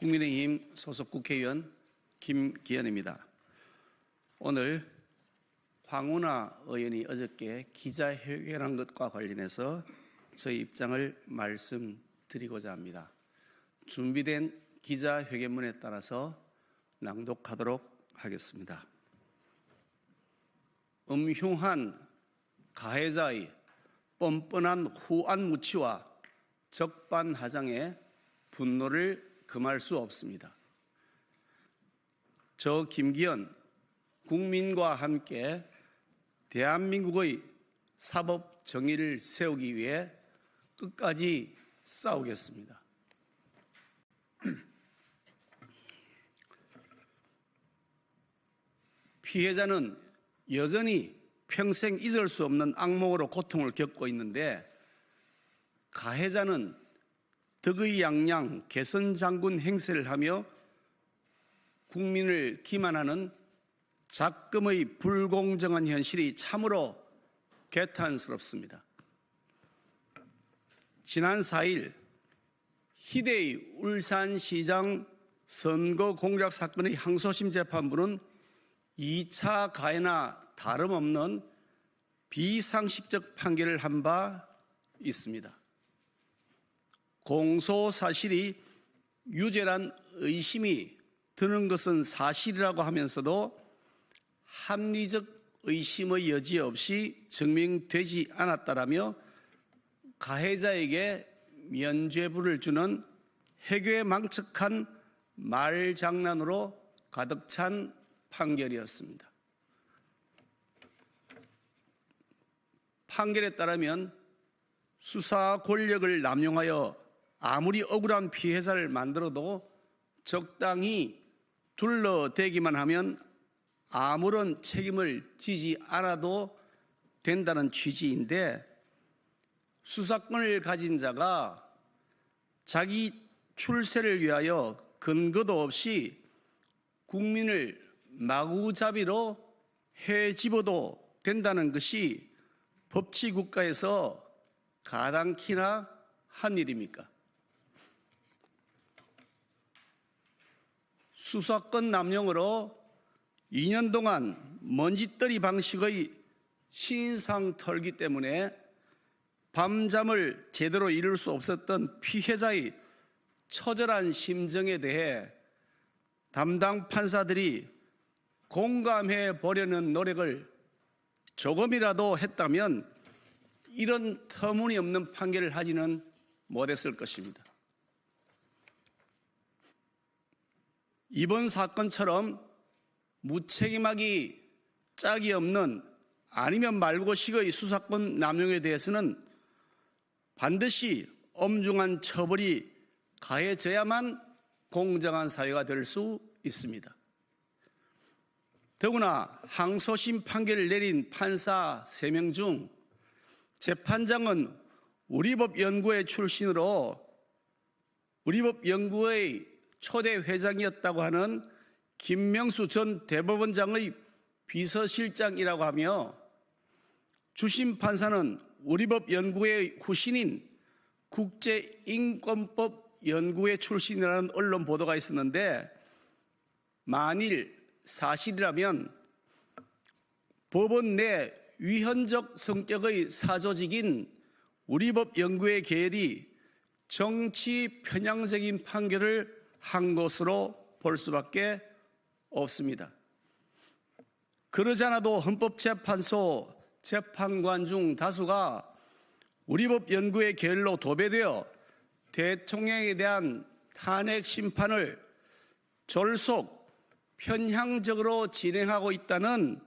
국민의힘 소속 국회의원 김기현입니다. 오늘 황운하 의원이 어저께 기자회견한 것과 관련해서 저희 입장을 말씀드리고자 합니다. 준비된 기자회견문에 따라서 낭독하도록 하겠습니다. 음흉한 가해자의 뻔뻔한 후안무치와 적반하장에 분노를 금할 수 없습니다. 저 김기현 국민과 함께 대한민국의 사법 정의를 세우기 위해 끝까지 싸우겠습니다. 피해자는 여전히 평생 잊을 수 없는 악몽으로 고통을 겪고 있는데, 가해자는 덕의양양 개선장군 행세를 하며 국민을 기만하는 작금의 불공정한 현실이 참으로 개탄스럽습니다. 지난 4일 희대의 울산시장 선거 공작 사건의 항소심 재판부는 2차 가해나 다름없는 비상식적 판결을 한 바 있습니다. 공소 사실이 유죄란 의심이 드는 것은 사실이라고 하면서도 합리적 의심의 여지 없이 증명되지 않았다라며 가해자에게 면죄부를 주는 해괴 망측한 말장난으로 가득 찬 판결이었습니다. 판결에 따르면 수사 권력을 남용하여 아무리 억울한 피해자를 만들어도 적당히 둘러대기만 하면 아무런 책임을 지지 않아도 된다는 취지인데, 수사권을 가진 자가 자기 출세를 위하여 근거도 없이 국민을 마구잡이로 해집어도 된다는 것이 법치국가에서 가당키나 한 일입니까? 수사권 남용으로 2년 동안 먼지떨이 방식의 신상 털기 때문에 밤잠을 제대로 이룰 수 없었던 피해자의 처절한 심정에 대해 담당 판사들이 공감해 보려는 노력을 조금이라도 했다면 이런 터무니없는 판결을 하지는 못했을 것입니다. 이번 사건처럼 무책임하기 짝이 없는 아니면 말고식의 수사권 남용에 대해서는 반드시 엄중한 처벌이 가해져야만 공정한 사회가 될 수 있습니다. 더구나 항소심 판결을 내린 판사 3명 중 재판장은 우리법연구회 출신으로 우리법연구회 초대 회장이었다고 하는 김명수 전 대법원장의 비서실장이라고 하며, 주심 판사는 우리법연구회 후신인 국제인권법연구회 출신이라는 언론 보도가 있었는데, 만일 사실이라면 법원 내 위헌적 성격의 사조직인 우리법연구회 계열이 정치 편향적인 판결을 한 것으로 볼 수밖에 없습니다. 그러지 않아도 헌법재판소 재판관 중 다수가 우리법연구회 계열로 도배되어 대통령에 대한 탄핵 심판을 졸속 편향적으로 진행하고 있다는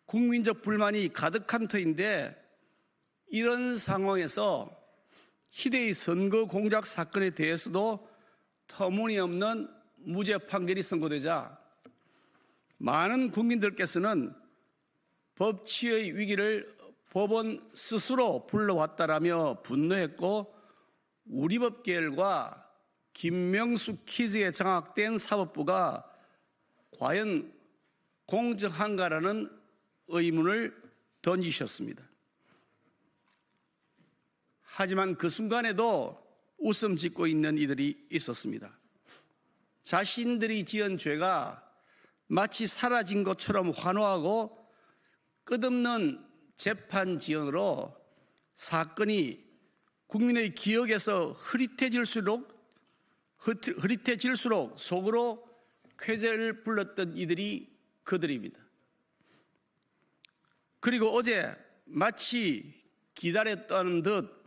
국민적 불만이 가득한 터인데, 이런 상황에서 희대의 선거 공작 사건에 대해서도 터무니없는 무죄 판결이 선고되자 많은 국민들께서는 법치의 위기를 법원 스스로 불러왔다라며 분노했고, 우리법 계열과 김명수 키즈에 장악된 사법부가 과연 공정한가라는 의문을 던지셨습니다. 하지만 그 순간에도 웃음 짓고 있는 이들이 있었습니다. 자신들이 지은 죄가 마치 사라진 것처럼 환호하고 끝없는 재판 지연으로 사건이 국민의 기억에서 흐릿해질수록 속으로 쾌재를 불렀던 이들이 그들입니다. 그리고 어제 마치 기다렸다는 듯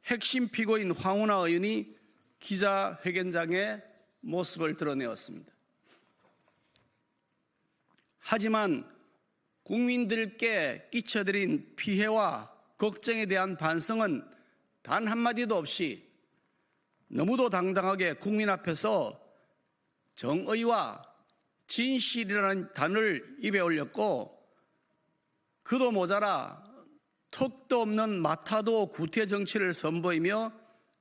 핵심 피고인 황운하 의원이 기자회견장에 모습을 드러내었습니다. 하지만 국민들께 끼쳐드린 피해와 걱정에 대한 반성은 단 한마디도 없이 너무도 당당하게 국민 앞에서 정의와 진실이라는 단어를 입에 올렸고, 그도 모자라 턱도 없는 마타도 구태 정치를 선보이며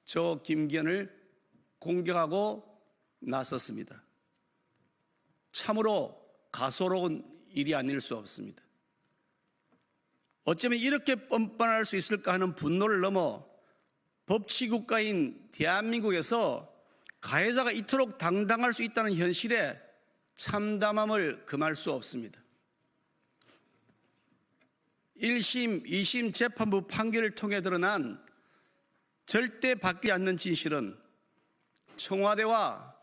저 김기현을 공격하고 나섰습니다. 참으로 가소로운 일이 아닐 수 없습니다. 어쩌면 이렇게 뻔뻔할 수 있을까 하는 분노를 넘어 법치국가인 대한민국에서 가해자가 이토록 당당할 수 있다는 현실에 참담함을 금할 수 없습니다. 1심, 2심 재판부 판결을 통해 드러난 절대 바뀌지 않는 진실은 청와대와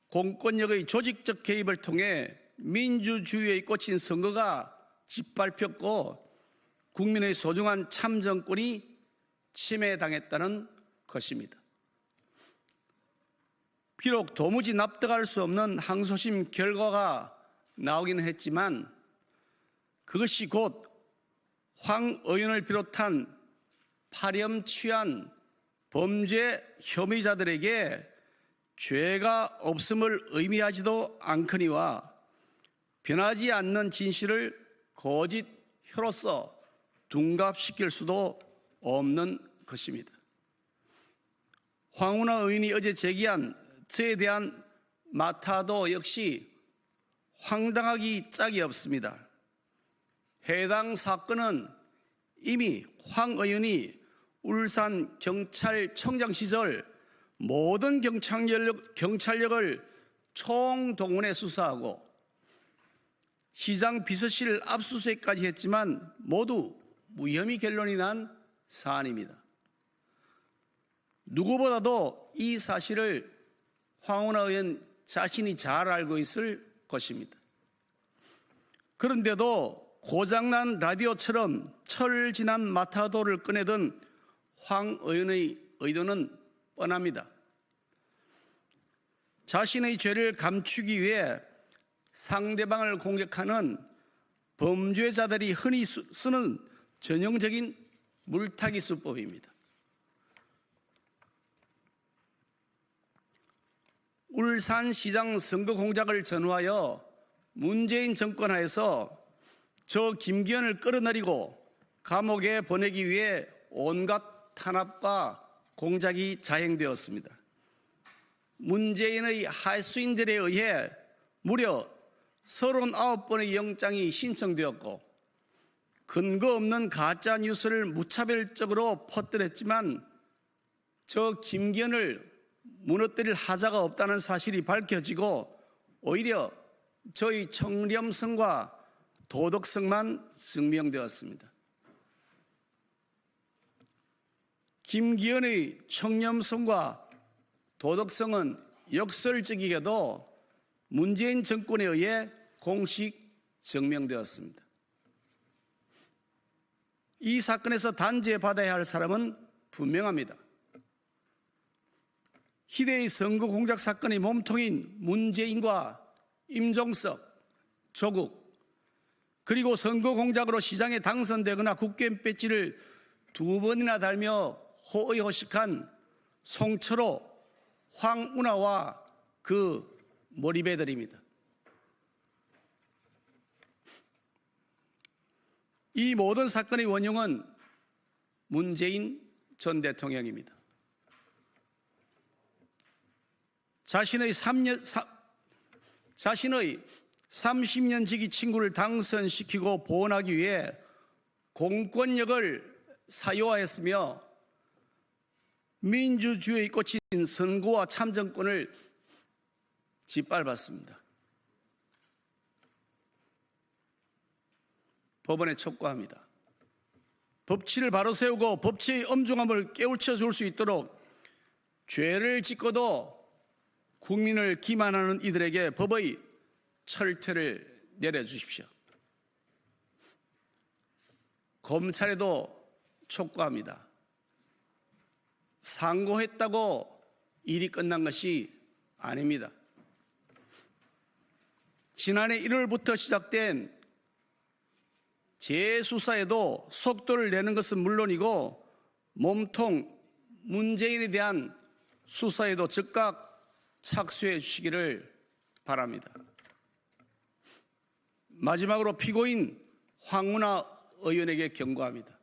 공권력의 조직적 개입을 통해 민주주의에 꽂힌 선거가 짓밟혔고 국민의 소중한 참정권이 침해당했다는 것입니다. 비록 도무지 납득할 수 없는 항소심 결과가 나오기는 했지만 그것이 곧 황 의원을 비롯한 파렴치한 범죄 혐의자들에게 죄가 없음을 의미하지도 않거니와 변하지 않는 진실을 거짓 혀로서 둔갑시킬 수도 없는 것입니다. 황운하 의원이 어제 제기한 저에 대한 마타도 역시 황당하기 짝이 없습니다. 해당 사건은 이미 황 의원이 울산 경찰청장 시절 모든 경찰력을 총동원해 수사하고 시장 비서실 압수수색까지 했지만 모두 무혐의 결론이 난 사안입니다. 누구보다도 이 사실을 황운하 의원 자신이 잘 알고 있을 것입니다. 그런데도 고장난 라디오처럼 철지난 마타도를 꺼내던 황 의원의 의도는 뻔합니다. 자신의 죄를 감추기 위해 상대방을 공격하는 범죄자들이 흔히 쓰는 전형적인 물타기 수법입니다. 울산시장 선거 공작을 전후하여 문재인 정권 하에서 저 김기현을 끌어내리고 감옥에 보내기 위해 온갖 탄압과 공작이 자행되었습니다. 문재인의 하수인들에 의해 무려 39번의 영장이 신청되었고 근거 없는 가짜 뉴스를 무차별적으로 퍼뜨렸지만 저 김기현을 무너뜨릴 하자가 없다는 사실이 밝혀지고 오히려 저희 청렴성과 도덕성만 증명되었습니다. 김기현의 청렴성과 도덕성은 역설적이게도 문재인 정권에 의해 공식 증명되었습니다. 이 사건에서 단죄받아야 할 사람은 분명합니다. 희대의 선거 공작 사건의 몸통인 문재인과 임종석, 조국, 그리고 선거 공작으로 시장에 당선되거나 국회의원 배지를 2번이나 달며 호의호식한 송철호, 황운하와 그 몰입애들입니다. 이 모든 사건의 원흉은 문재인 전 대통령입니다. 자신의 30년 지기 친구를 당선시키고 보원하기 위해 공권력을 사유화했으며 민주주의에 꽂힌 선거와 참정권을 짓밟았습니다. 법원에 촉구합니다. 법치를 바로 세우고 법치의 엄중함을 깨우쳐 줄 수 있도록 죄를 짓고도 국민을 기만하는 이들에게 법의 철퇴를 내려주십시오. 검찰에도 촉구합니다. 상고했다고 일이 끝난 것이 아닙니다. 지난해 1월부터 시작된 재수사에도 속도를 내는 것은 물론이고 몸통 문재인에 대한 수사에도 즉각 착수해 주시기를 바랍니다. 마지막으로 피고인 황운하 의원에게 경고합니다.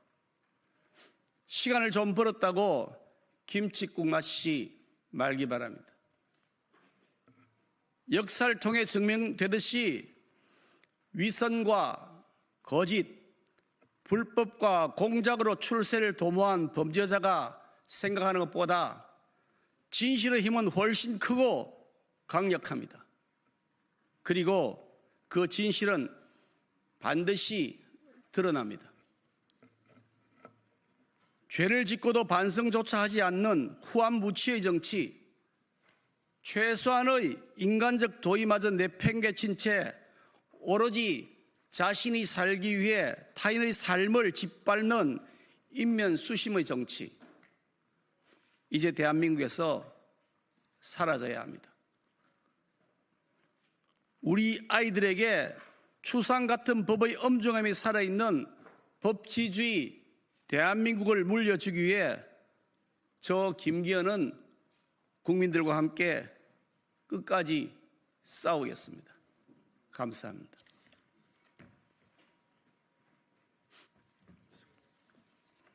시간을 좀 벌었다고 김칫국 마시지 말기 바랍니다. 역사를 통해 증명되듯이 위선과 거짓, 불법과 공작으로 출세를 도모한 범죄자가 생각하는 것보다 진실의 힘은 훨씬 크고 강력합니다. 그리고 그 진실은 반드시 드러납니다. 죄를 짓고도 반성조차 하지 않는 후한무치의 정치, 최소한의 인간적 도의마저 내팽개친 채 오로지 자신이 살기 위해 타인의 삶을 짓밟는 인면수심의 정치, 이제 대한민국에서 사라져야 합니다. 우리 아이들에게 추상 같은 법의 엄중함이 살아있는 법치주의 대한민국을 물려주기 위해 저 김기현은 국민들과 함께 끝까지 싸우겠습니다. 감사합니다.